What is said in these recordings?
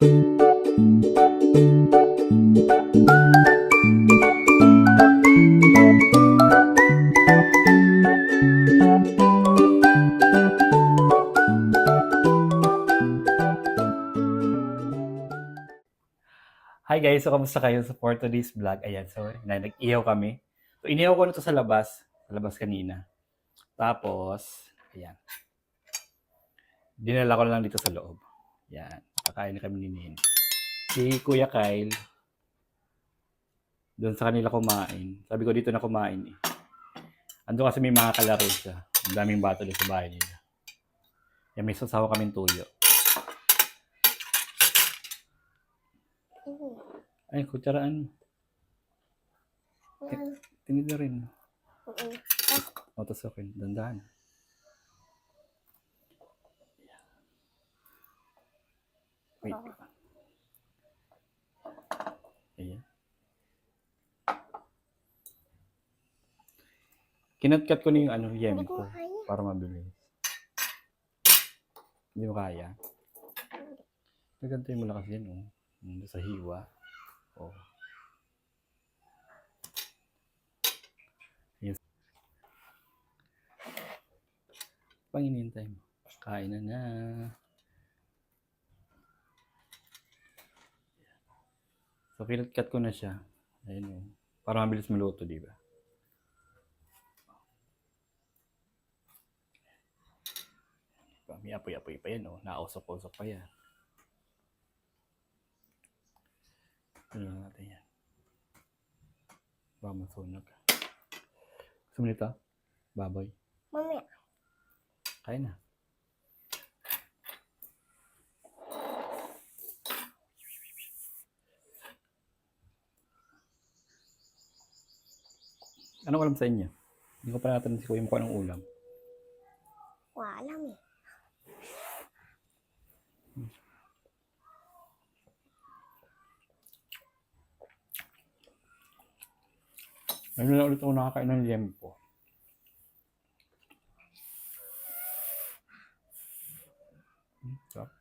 Hi guys, so kamusta kayo sa for today's vlog? Ayan, so nag-ihaw kami. So inihaw ko na to sa labas kanina. Tapos, ayan, dinala ko na lang dito sa loob. Ayan, kakain na kami ni Nin. Si Kuya Kyle, doon sa kanila kumain. Sabi ko dito na kumain eh. Ando kasi may mga kalaro siya. Ang daming bata doon sa bahay nila. Yan, may sasawa kaming tuyo. Ay, kutsaraan. Tinid na rin. O, tas okay. Dandahan. Wait. Ayan. Kinatkat ko na yung yemi ko para mabilis. Hindi mo kaya? Nagantay mo lang kasi yan, oh. Sa hiwa. Oh. Yes. Pang inintay mo. Kain na na. So, kinatkat ko na siya. Ayun, oh. Para mabilis maluto, di ba? May apoy-apoy pa yan, oh. Nausok-usok pa yan. Ano na natin yan. Baka masunog. Gusto mo nito? Baboy. Mamaya. Kain na. Anong alam sa inyo? Hindi ko pa natin si Kuya kung anong ulam. Alam eh. Ngayon na ulit ako nakakain ng liempo. Sarap.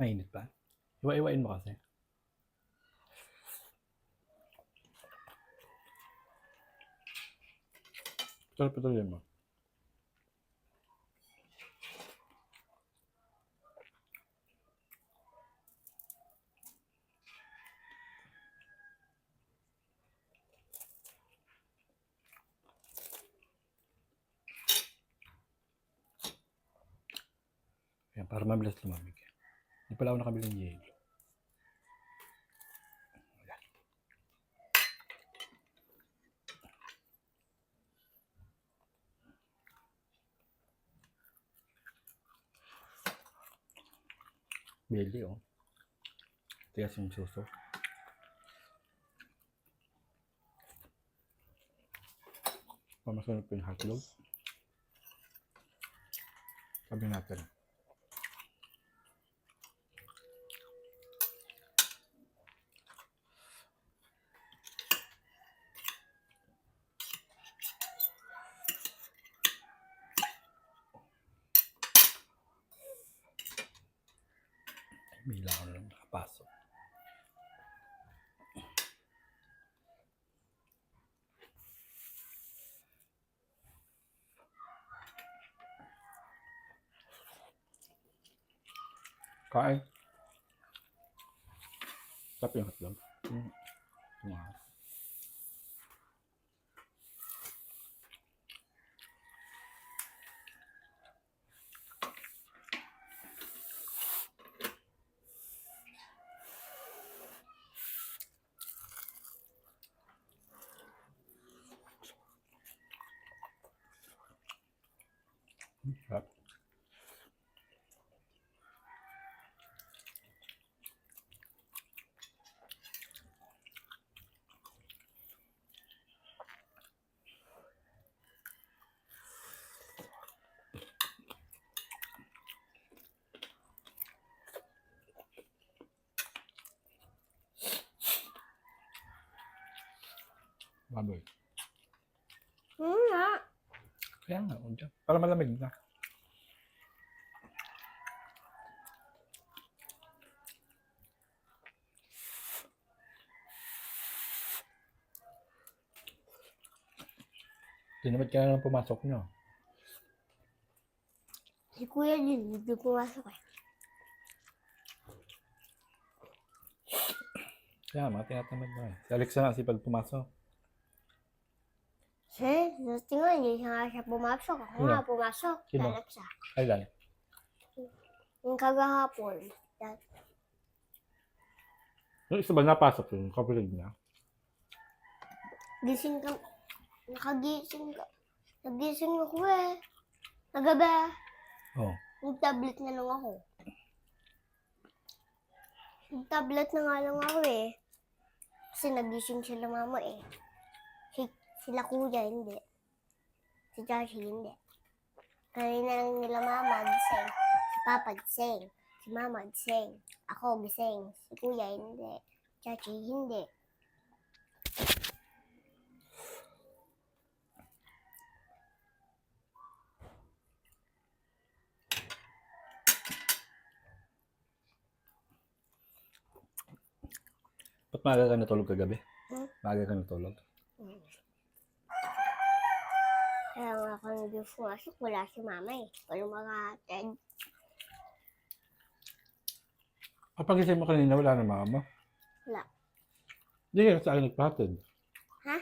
Mainit pa. Iwa-iwain mo kasi. Sarap ito liempo. Yan, para mabilis lumamig. Hindi pala ako nakabili ng yelo. Bili, oh. Tigas yung suso. Pamasunod ko yung hotdog. Sabi natin. May ilaw na lang nakapasok. Kain. Sarap yung hotdog. Tumakas. Sarap. Baboy. Nga. Kaya nga, dyan. Para malamig na. Tinamad ka na lang pumasok nyo. Si Kuya din, hindi pumasok eh. Kaya mga tinatamad na eh. Si Alexa nga sipag pumasok. Sa tingin, hindi nga siya pumasok. Ako Sino? nga pumasok. Sino? Sa Alexa. Kailan? Yung kagahapon. Yung isa ba napasok yung kapatid niya? Gising ka. Nakagising ka. Nagising ako eh. Nagabi. Oo. Yung tablet na lang ako. Yung tablet na nga lang ako eh. Kasi nagising sila mama eh. Sila kuya hindi. Si Joshie hindi. Kanina lang nila mama gising. Si papa gising. Si mama gising. Ako gising. Si kuya hindi. Joshie hindi. Ba't maaga ka natulog kagabi? Maaga ka natulog? Kaya nga ako hindi pumasok. Wala si mama eh. Walang mga atid. Kapag isip mo kanina, wala na mama. Wala. Hindi ka sa akin nagpatid. Ha?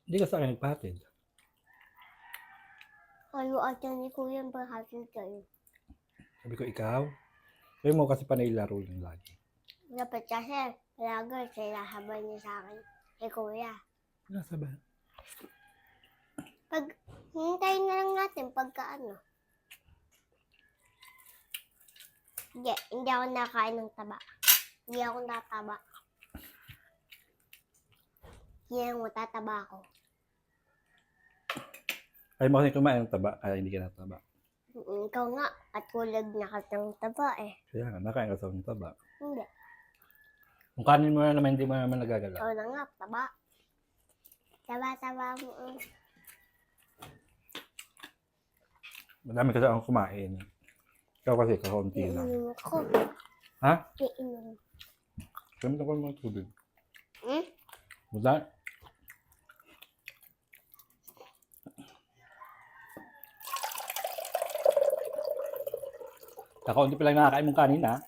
Hindi ka sa akin nagpatid. Kayo at yan ni kuya ang paghasin kayo. Sabi ko, ikaw? Sabi mo kasi panay laro lang lagi. Dapat kasi, palagi sinahabay niya sa akin kay kuya. Nasa ba? Pag, hintayin na lang natin pagka ano. Hindi ako nakain ng taba. Hindi ako nataba. Hindi lang matataba ako. Ayaw mo kasi kumain ng taba, kaya hindi ka nataba. Ikaw nga, at kulag na ka ng taba eh. Kaya nga, nakain ka sa ng taba. Hindi. Kung kanin mo na naman, hindi mo naman nagagalaw. Ikaw na nga, taba. Taba mo. Madami kasi akong kumain. Ikaw kasi, kakaunti lang. Iinom ako. Ha? Iinom. Gamit ako ng mga tubig. Hmm? Wala. Kakaunti pa lang nakakain mong kanin, ha?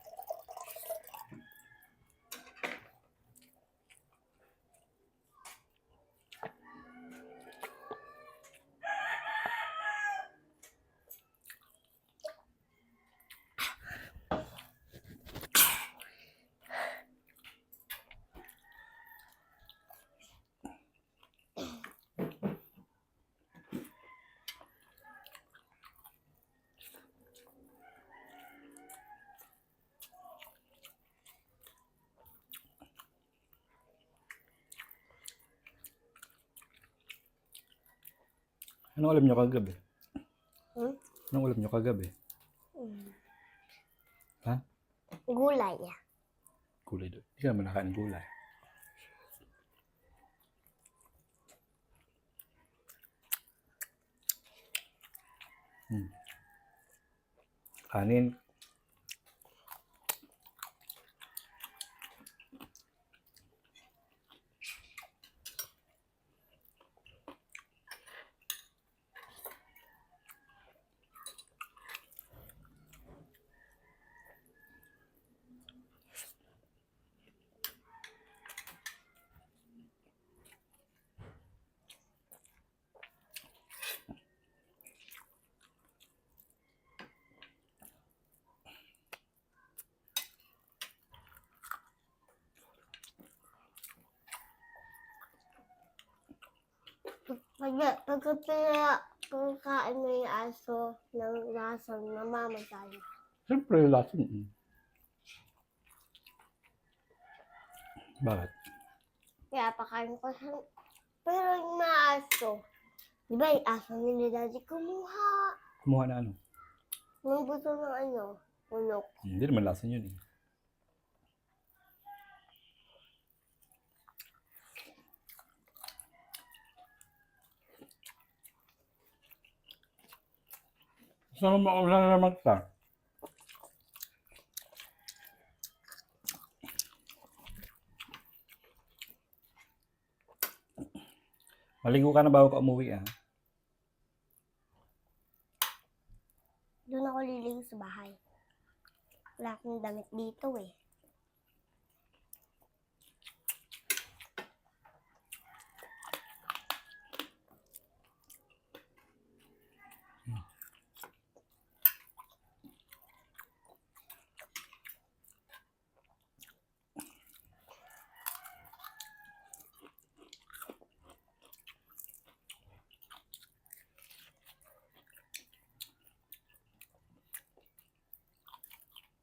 Anong alam nyo kagabi? Hmm? Anong alam nyo kagabi? Ha? Gulay. Gulay doon. Hindi ka naman nakain gulay. Kanin. Pagkain mo yung aso ng lasang namamatay. Siyempre, lason. Bakit? Kaya pakain ko sa... Pero yung mga aso, di ba yung aso nila dati kumuha? Kumuha na ano? Nung gusto ng ano, unok. Hindi naman lason yun eh. Saan mo maulan na naman ka? Maligo ka na bago ka umuwi ah. Doon ako liligo sa bahay. Wala akong damit dito eh.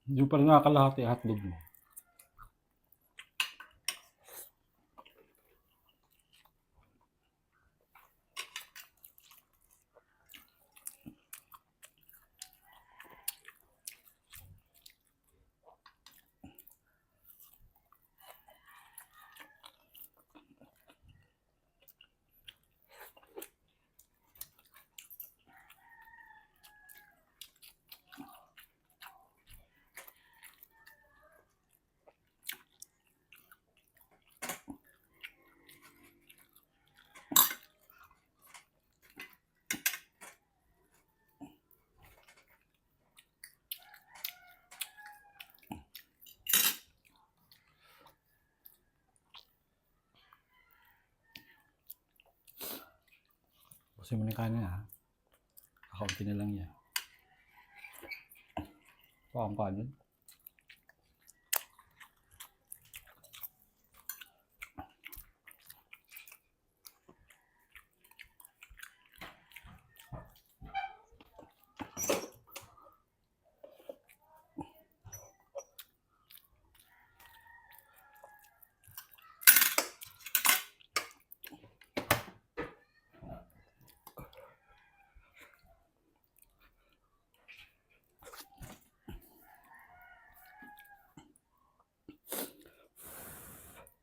Hindi pa rin nakakalahati ang hotdog mo. Kasi mo na yung kanin ha. Kakaunti na lang yan. Ito ang kanin.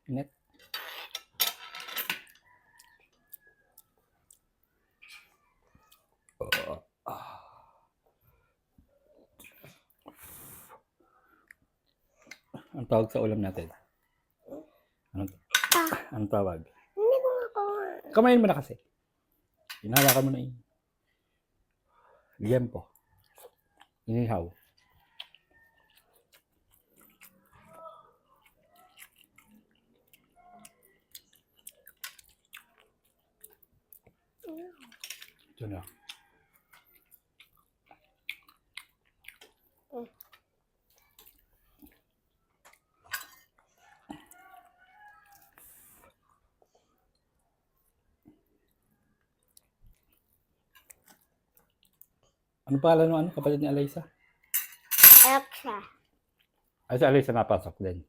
Init. Ang tawag sa ulam natin? Anong tawag? Hindi ko ako. Kamayin mo na kasi. Hinahawakan mo na yun. Liempo. Inihaw. Ito na. Ano pala ng kapatid ni Alaysa? Alexa. Ay, si Alaysa napasok din.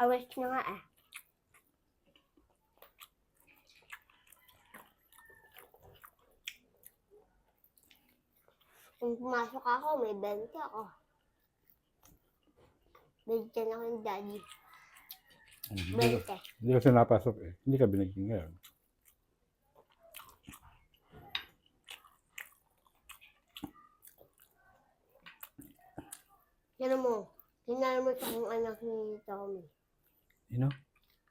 Awas na nga eh. Kung pumasok ako, may 20 ako. Bigyan ako ng daddy. Hindi kasi napasok eh. Hindi ka binigyan ngayon. Yan mo. Sinanamot akong anak ni Tommy. Sino?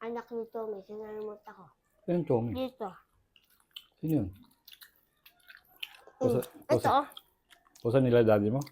Anak ni Tommy, sinanamot ako. Sino yung Tommy? Dito. Sino yun? Ito. Pusa nila daddy mo?